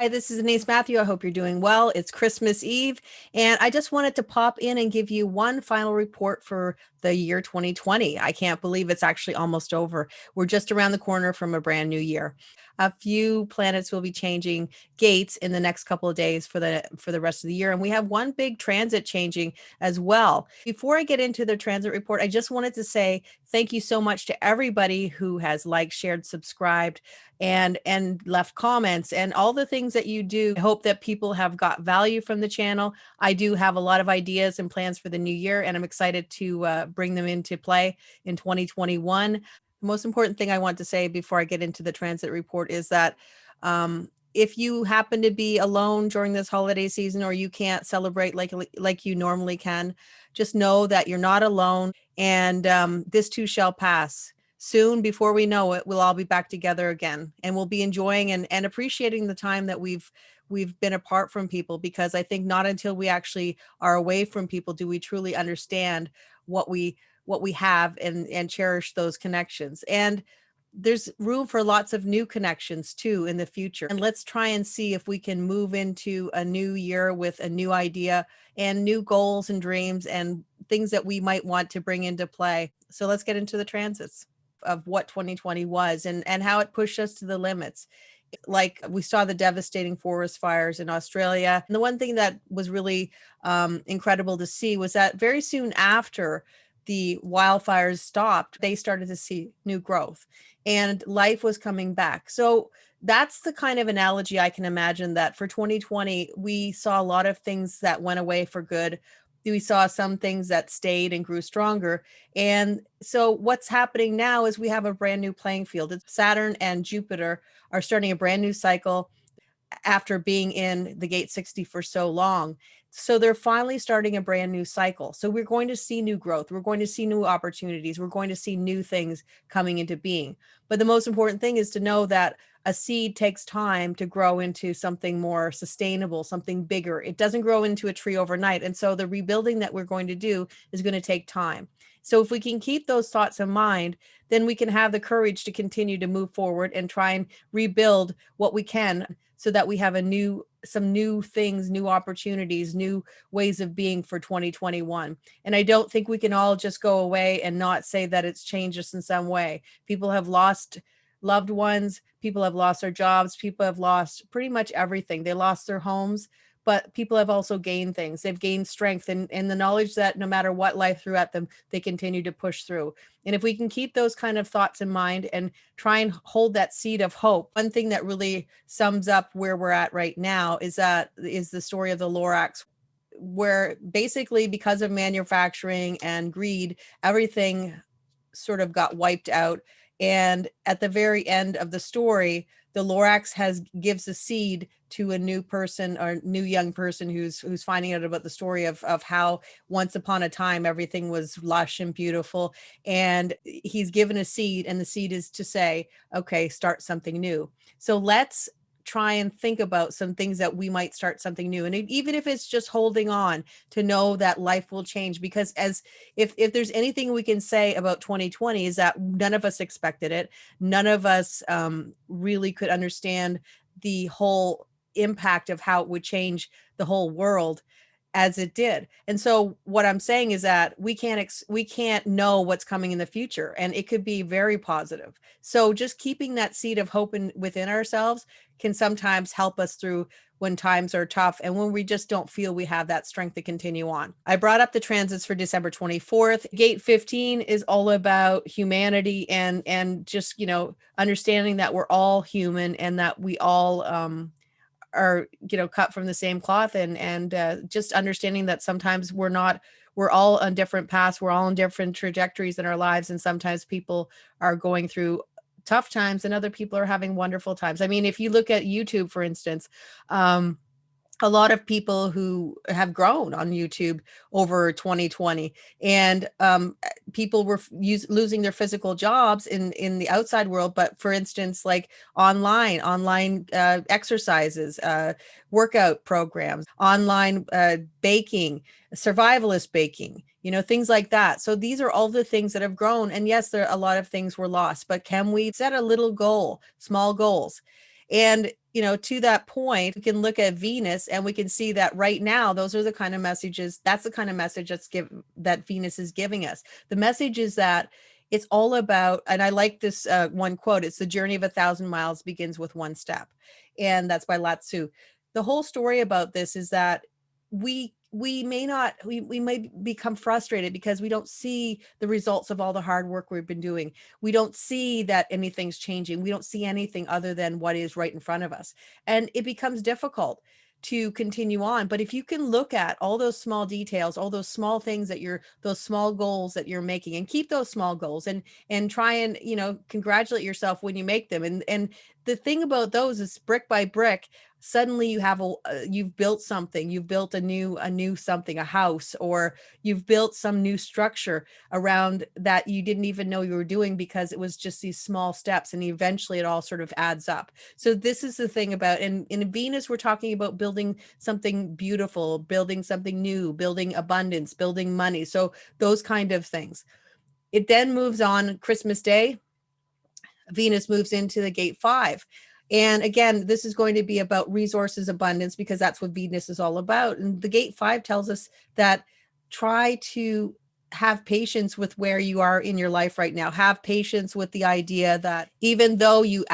Hi, this is Denise Matthew. I hope you're doing well. It's Christmas Eve, and I just wanted to pop in and give you one final report for the year 2020. I can't believe it's actually almost over. We're just around the corner from a brand new year. A few planets will be changing gates in the next couple of days for the rest of the year, and we have one big transit changing as well. Before I get into the transit report, I just wanted to say thank you so much to everybody who has liked, shared, subscribed, and left comments and all the things that you do. I hope that people have got value from the channel. I do have a lot of ideas and plans for the new year, and I'm excited to bring them into play in 2021. The most important thing I want to say before I get into the transit report is that if you happen to be alone during this holiday season, or you can't celebrate like you normally can, just know that you're not alone, and this too shall pass. Soon, before we know it, we'll all be back together again, and we'll be enjoying and appreciating the time that we've been apart from people, because I think not until we actually are away from people do we truly understand what we have and cherish those connections. And there's room for lots of new connections too in the future. And let's try and see if we can move into a new year with a new idea and new goals and dreams and things that we might want to bring into play. So let's get into the transits of what 2020 was and how it pushed us to the limits. Like, we saw the devastating forest fires in Australia. And the one thing that was really incredible to see was that very soon after the wildfires stopped, they started to see new growth and life was coming back. So that's the kind of analogy I can imagine, that for 2020, we saw a lot of things that went away for good. We saw some things that stayed and grew stronger. And so what's happening now is we have a brand new playing field. Saturn and Jupiter are starting a brand new cycle after being in the gate 60 for so long. So they're finally starting a brand new cycle. So we're going to see new growth. We're going to see new opportunities. We're going to see new things coming into being. But the most important thing is to know that a seed takes time to grow into something more sustainable, something bigger. It doesn't grow into a tree overnight. And so the rebuilding that we're going to do is going to take time. So if we can keep those thoughts in mind, then we can have the courage to continue to move forward and try and rebuild what we can, so that we have some new things, new opportunities, new ways of being for 2021. And I don't think we can all just go away and not say that it's changed us in some way. People have lost loved ones, people have lost their jobs, people have lost pretty much everything. They lost their homes, but people have also gained things. They've gained strength and the knowledge that no matter what life threw at them, they continue to push through. And if we can keep those kind of thoughts in mind and try and hold that seed of hope, one thing that really sums up where we're at right now is the story of the Lorax, where basically, because of manufacturing and greed, everything sort of got wiped out. And at the very end of the story, the Lorax gives a seed to a new person, or new young person who's finding out about the story of how once upon a time everything was lush and beautiful. And he's given a seed, and the seed is to say, okay, start something new. So let's try and think about some things that we might start something new. And even if it's just holding on to know that life will change, because if there's anything we can say about 2020 is that none of us expected it. None of us really could understand the whole impact of how it would change the whole world as it did. And so what I'm saying is that we can't know what's coming in the future, and it could be very positive. So just keeping that seed of hope within ourselves can sometimes help us through when times are tough and when we just don't feel we have that strength to continue on. I brought up the transits for December 24th. Gate 15 is all about humanity and just, understanding that we're all human and that we all are cut from the same cloth, and just understanding that sometimes we're all on different paths, we're all on different trajectories in our lives, and sometimes people are going through tough times and other people are having wonderful times. I mean, if you look at YouTube, for instance, a lot of people who have grown on YouTube over 2020, and people were losing their physical jobs in the outside world. But for instance, like online exercises, workout programs, online baking, survivalist baking, things like that. So these are all the things that have grown. And yes, a lot of things were lost, but can we set a little goal, small goals? And, to that point, we can look at Venus and we can see that right now, those are the kind of messages, that's the kind of message that Venus is giving us. The message is that it's all about, and I like this one quote, it's the journey of 1,000 miles begins with one step. And that's by Lao Tzu. The whole story about this is that we may not, we may become frustrated because we don't see the results of all the hard work we've been doing. We don't see that anything's changing. We don't see anything other than what is right in front of us. And it becomes difficult to continue on. But if you can look at all those small details, all those small things those small goals that you're making, and keep those small goals, and try and, congratulate yourself when you make them. And the thing about those is, brick by brick, suddenly you've built something, you've built a new something, a house, or you've built some new structure around that you didn't even know you were doing, because it was just these small steps, and eventually it all sort of adds up. So this is the thing about, in Venus, we're talking about building something beautiful, building something new, building abundance, building money. So those kind of things. It then moves on Christmas Day. Venus moves into the gate 5. And again, this is going to be about resources abundance, because that's what Venus is all about. And the gate 5 tells us that try to have patience with where you are in your life right now. Have patience with the idea that even though you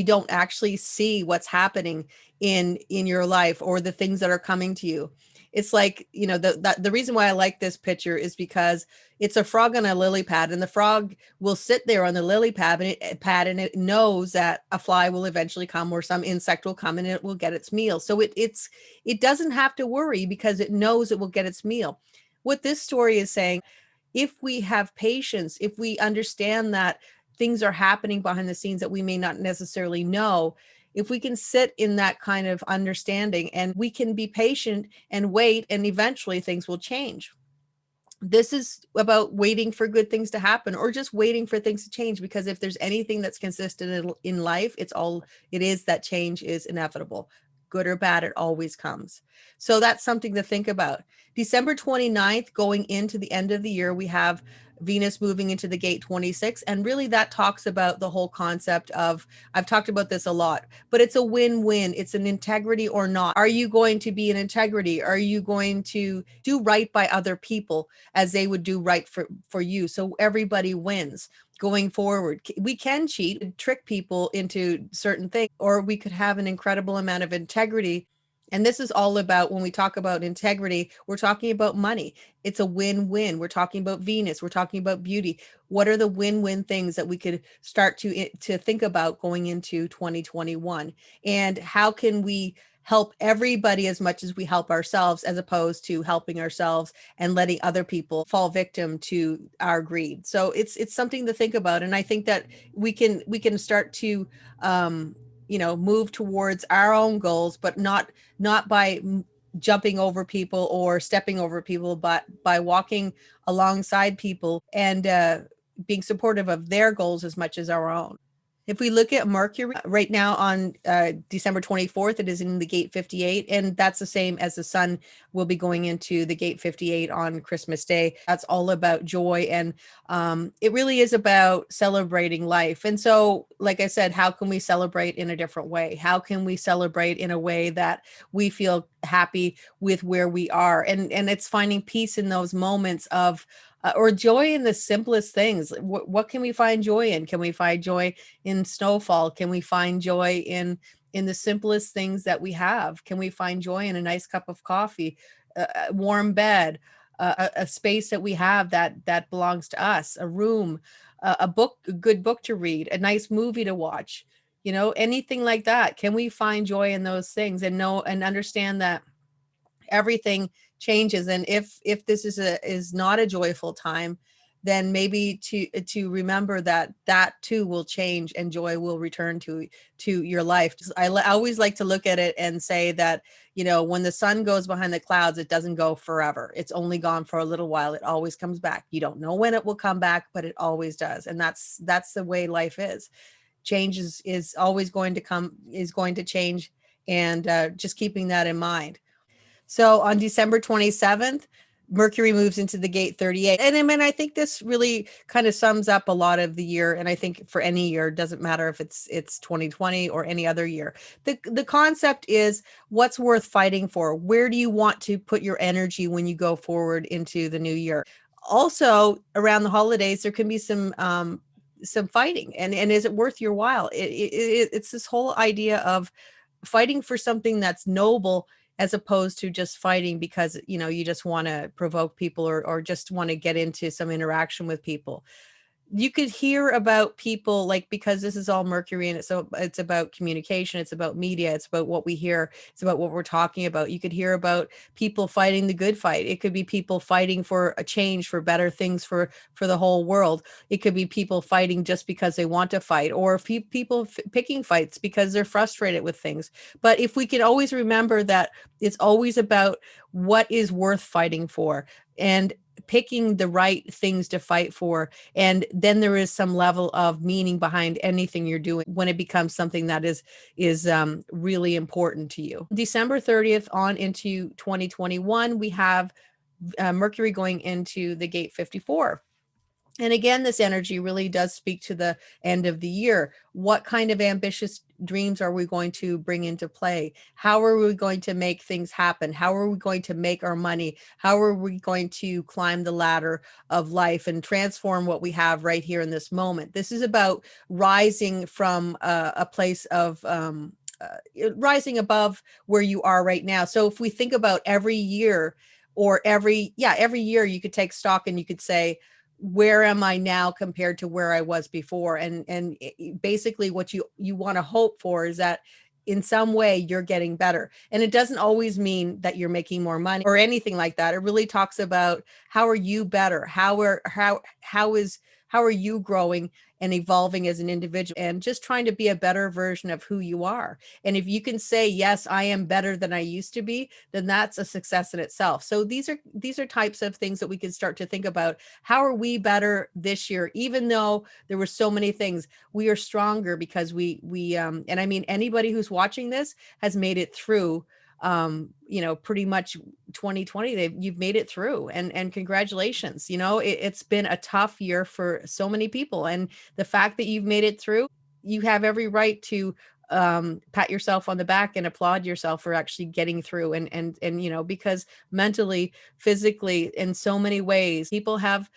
don't actually see what's happening in your life, or the things that are coming to you. It's like, the reason why I like this picture is because it's a frog on a lily pad, and the frog will sit there on the lily pad, and it knows that a fly will eventually come, or some insect will come, and it will get its meal. So it doesn't have to worry, because it knows it will get its meal. What this story is saying, if we have patience, if we understand that things are happening behind the scenes that we may not necessarily know, if we can sit in that kind of understanding, and we can be patient and wait, and eventually things will change. This is about waiting for good things to happen, or just waiting for things to change, because if there's anything that's consistent in life, it is that change is inevitable. Good or bad, it always comes. So that's something to think about. December 29th, going into the end of the year, we have Venus moving into the gate 26. And really that talks about the whole concept of, I've talked about this a lot, but it's a win-win. It's an integrity or not. Are you going to be an integrity? Are you going to do right by other people as they would do right for you? So everybody wins going forward. We can cheat and trick people into certain things, or we could have an incredible amount of integrity. And this is all about, when we talk about integrity, we're talking about money. It's a win-win. We're talking about Venus. We're talking about beauty. What are the win-win things that we could start to think about going into 2021? And how can we help everybody as much as we help ourselves, as opposed to helping ourselves and letting other people fall victim to our greed? So it's something to think about. And I think that we can start to move towards our own goals, but not by jumping over people or stepping over people, but by walking alongside people, and being supportive of their goals as much as our own. If we look at Mercury right now on December 24th, it is in the gate 58, and that's the same as the sun will be going into the gate 58 on Christmas Day. That's all about joy, and it really is about celebrating life. And so, like I said, how can we celebrate in a different way? How can we celebrate in a way that we feel happy with where we are? And it's finding peace in those moments of or joy in the simplest things. What can we find joy in? Can we find joy in snowfall? Can we find joy in the simplest things that we have? Can we find joy in a nice cup of coffee, a warm bed, a space that we have that belongs to us, a room, a book, a good book to read, a nice movie to watch, anything like that? Can we find joy in those things, and know and understand that everything changes? And if this is not a joyful time, then maybe to remember that too will change, and joy will return to your life. I always like to look at it and say that, when the sun goes behind the clouds, it doesn't go forever. It's only gone for a little while. It always comes back. You don't know when it will come back, but it always does. And that's the way life is. Change is always going to come, is going to change. And just keeping that in mind. So on December 27th, Mercury moves into the gate 38. And I mean, I think this really kind of sums up a lot of the year. And I think for any year, it doesn't matter if it's 2020 or any other year. The concept is what's worth fighting for. Where do you want to put your energy when you go forward into the new year? Also, around the holidays, there can be some fighting, and is it worth your while? It's this whole idea of fighting for something that's noble, as opposed to just fighting because you just want to provoke people, or just want to get into some interaction with people. You could hear about people, like, because this is all Mercury, and it's about communication, it's about media, it's about what we hear, it's about what we're talking about. You could hear about people fighting the good fight. It could be people fighting for a change, for better things for the whole world. It could be people fighting just because they want to fight, or people picking fights because they're frustrated with things. But if we can always remember that it's always about what is worth fighting for, and picking the right things to fight for, and then there is some level of meaning behind anything you're doing when it becomes something that is really important to you. December 30th on into 2021, we have Mercury going into the gate 54. And again, this energy really does speak to the end of the year. What kind of ambitious dreams are we going to bring into play? How are we going to make things happen? How are we going to make our money? How are we going to climb the ladder of life and transform what we have right here in this moment? This is about rising from a place of rising above where you are right now. So if we think about every year, or every year, you could take stock and you could say, where am I now compared to where I was before? And basically what you want to hope for is that in some way you're getting better. And it doesn't always mean that you're making more money or anything like that. It really talks about how are you better? How are you growing and evolving as an individual, and just trying to be a better version of who you are. And if you can say, yes, I am better than I used to be, then that's a success in itself. So these are types of things that we can start to think about. How are we better this year? Even though there were so many things, we are stronger because we and I mean, anybody who's watching this has made it through pretty much 2020. You've made it through, and congratulations. It's been a tough year for so many people, and the fact that you've made it through, you have every right to pat yourself on the back and applaud yourself for actually getting through. And because mentally, physically, in so many ways, people have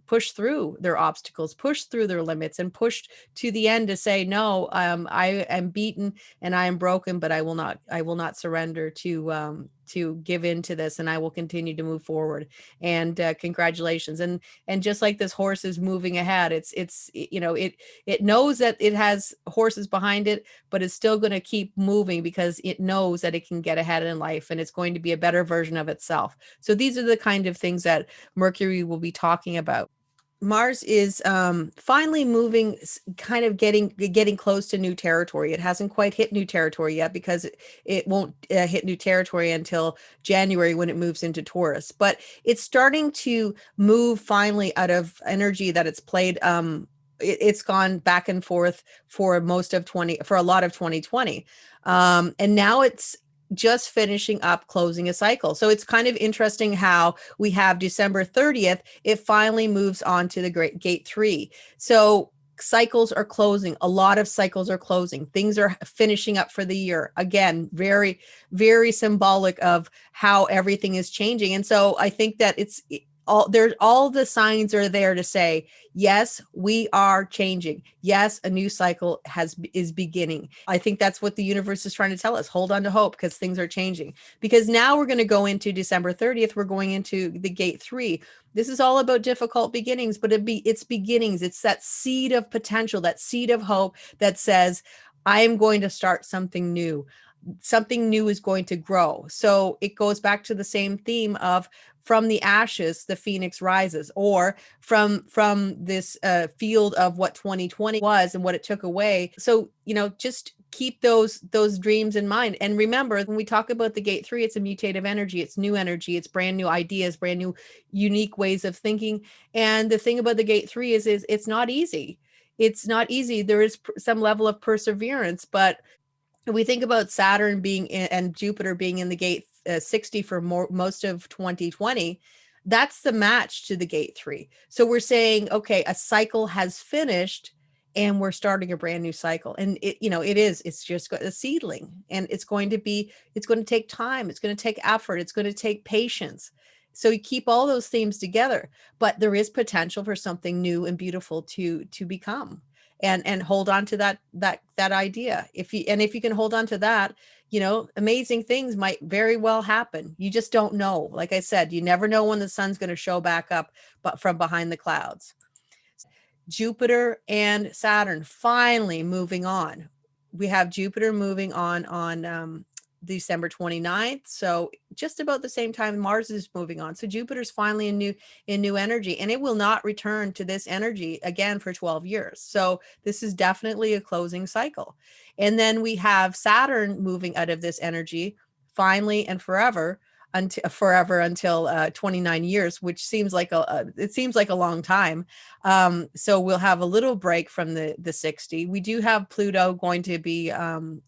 pushed through their obstacles, pushed through their limits, and pushed to the end to say, no, I am beaten and I am broken, but I will not surrender to give in to this, and I will continue to move forward. And congratulations. And just like this horse is moving ahead, it knows that it has horses behind it, but it's still going to keep moving because it knows that it can get ahead in life, and it's going to be a better version of itself. So these are the kind of things that Mercury will be talking about. Mars is finally moving, kind of getting close to new territory. It hasn't quite hit new territory yet, because it won't hit new territory until January, when it moves into Taurus. But it's starting to move finally out of energy that it's played. It's gone back and forth for a lot of 2020, and now it's just finishing up, closing a cycle. So it's kind of interesting how we have December 30th, it finally moves on to the great gate 3. So cycles are closing. A lot of cycles are closing. Things are finishing up for the year. Again, very, very symbolic of how everything is changing. And so I think that all the signs are there to say, yes, we are changing. Yes, a new cycle is beginning. I think that's what the universe is trying to tell us. Hold on to hope, because things are changing. Because now we're going to go into December 30th. We're going into the gate 3. This is all about difficult beginnings, but it's beginnings. It's that seed of potential, that seed of hope that says, I am going to start something new. Something new is going to grow. So it goes back to the same theme of, from the ashes, the phoenix rises, or from this field of what 2020 was and what it took away. So, just keep those dreams in mind. And remember, when we talk about the gate 3, it's a mutative energy. It's new energy. It's brand new ideas, brand new, unique ways of thinking. And the thing about the gate 3 is it's not easy. It's not easy. There is some level of perseverance, but we think about Saturn being and Jupiter being in the gate 60 for most of 2020, that's the match to the gate 3. So we're saying, okay, a cycle has finished and we're starting a brand new cycle. And it's just a seedling, and it's going to take time. It's going to take effort. It's going to take patience. So you keep all those themes together, but there is potential for something new and beautiful to become. And hold on to that idea. If you can hold on to that, amazing things might very well happen. You just don't know. Like I said, you never know when the sun's going to show back up, but from behind the clouds. Jupiter and Saturn finally moving on. We have Jupiter moving on December 29th. So just about the same time Mars is moving on. So Jupiter's finally in new energy, and it will not return to this energy again for 12 years. So this is definitely a closing cycle. And then we have Saturn moving out of this energy finally and forever until 29 years, which seems like a long time. So we'll have a little break from the 60. We do have Pluto going to be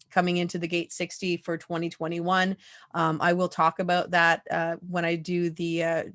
coming into the gate 60 for 2021. I will talk about that when I do the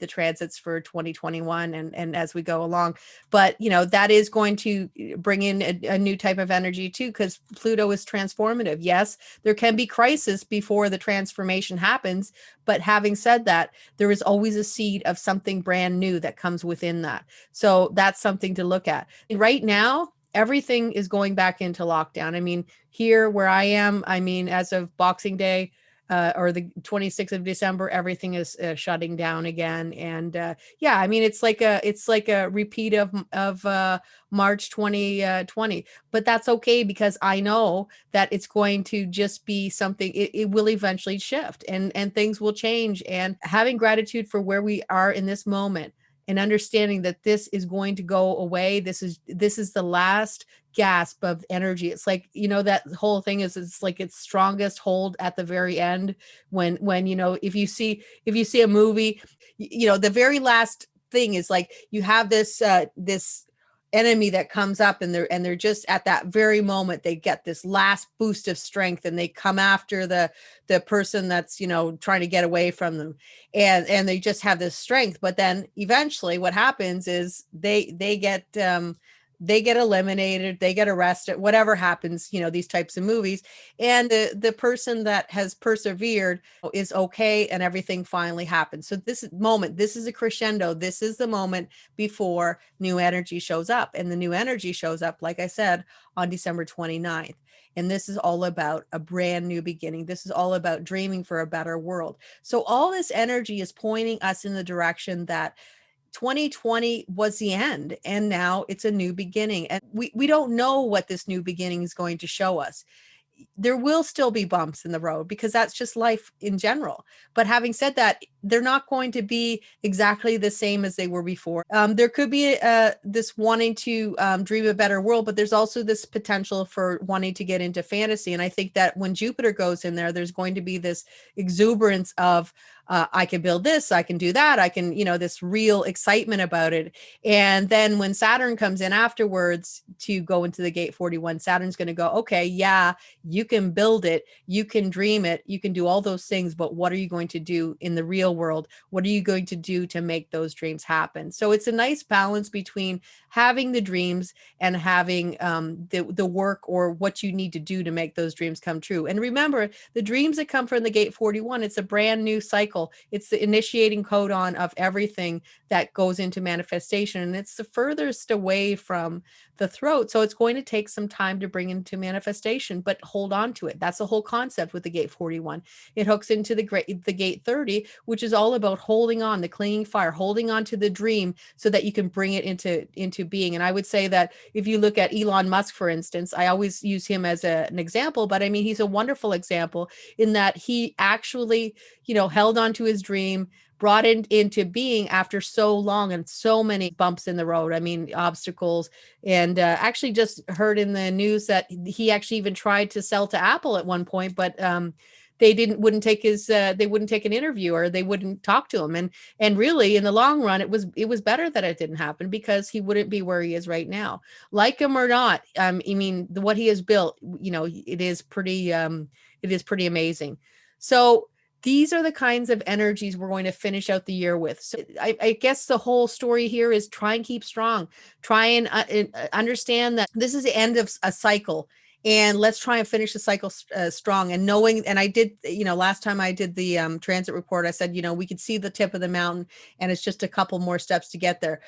transits for 2021 and as we go along. But that is going to bring in a new type of energy too, because Pluto is transformative. Yes, there can be crisis before the transformation happens, but having said that, there is always a seed of something brand new that comes within that. So that's something to look at. And right now, everything is going back into lockdown. I mean, here where I am, as of Boxing Day, or the 26th of December, everything is shutting down again. And it's like a repeat of March 2020, but that's okay, because I know that it's going to just be something, it will eventually shift, and things will change. And having gratitude for where we are in this moment, and understanding that this is going to go away. This is the last gasp of energy. It's like, that whole thing it's like its strongest hold at the very end, when if you see a movie, the very last thing is like, you have this enemy that comes up, and they're just at that very moment, they get this last boost of strength, and they come after the person that's trying to get away from them, and they just have this strength. But then eventually what happens is they get eliminated, they get arrested, whatever happens, these types of movies. And the person that has persevered is okay, and everything finally happens. So this is a crescendo. This is the moment before new energy shows up. And the new energy shows up, like I said, on December 29th. And this is all about a brand new beginning. This is all about dreaming for a better world. So all this energy is pointing us in the direction that 2020 was the end, and now it's a new beginning. And we don't know what this new beginning is going to show us. There will still be bumps in the road, because that's just life in general. But having said that, they're not going to be exactly the same as they were before. There could be this wanting to dream a better world, but there's also this potential for wanting to get into fantasy. And I think that when Jupiter goes in there, there's going to be this exuberance of, I can build this, I can do that, I can, this real excitement about it. And then when Saturn comes in afterwards to go into the gate 41, Saturn's going to go, okay, yeah, you can build it, you can dream it, you can do all those things, but what are you going to do in the real world? What are you going to do to make those dreams happen? So it's a nice balance between having the dreams and having the work, or what you need to do to make those dreams come true. And remember, the dreams that come from the gate 41, it's a brand new cycle. It's the initiating codon of everything that goes into manifestation, and it's the furthest away from the throat. So it's going to take some time to bring into manifestation, but hold on to it. That's the whole concept with the gate 41. It hooks into the gate 30, which is all about holding on, the clinging fire, holding on to the dream so that you can bring it into being. And I would say that if you look at Elon Musk, for instance, I always use him as an example, but I mean, he's a wonderful example in that he actually, held on to his dream, brought it into being after so long and so many bumps in the road. I mean, obstacles. And actually just heard in the news that he actually even tried to sell to Apple at one point, but they wouldn't take an interview, or they wouldn't talk to him. And really in the long run, it was better that it didn't happen, because he wouldn't be where he is right now. Like him or not, I mean, what he has built, it is pretty amazing. So these are the kinds of energies we're going to finish out the year with. So I guess the whole story here is try and keep strong. Try and understand that this is the end of a cycle. And let's try and finish the cycle strong. And knowing, and I did, last time I did the transit report, I said, we could see the tip of the mountain and it's just a couple more steps to get there.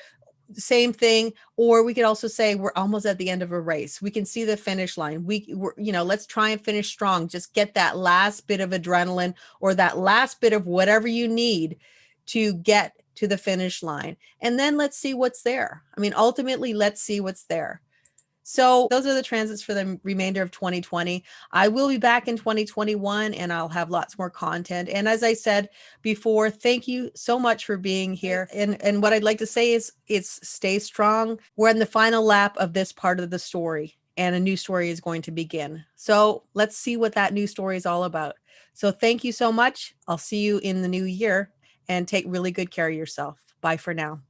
Same thing. Or we could also say we're almost at the end of a race. We can see the finish line. Let's try and finish strong. Just get that last bit of adrenaline or that last bit of whatever you need to get to the finish line. And then let's see what's there. I mean, ultimately, let's see what's there. So those are the transits for the remainder of 2020. I will be back in 2021 and I'll have lots more content. And as I said before, thank you so much for being here. And what I'd like to say is it's stay strong. We're in the final lap of this part of the story and a new story is going to begin. So let's see what that new story is all about. So thank you so much. I'll see you in the new year and take really good care of yourself. Bye for now.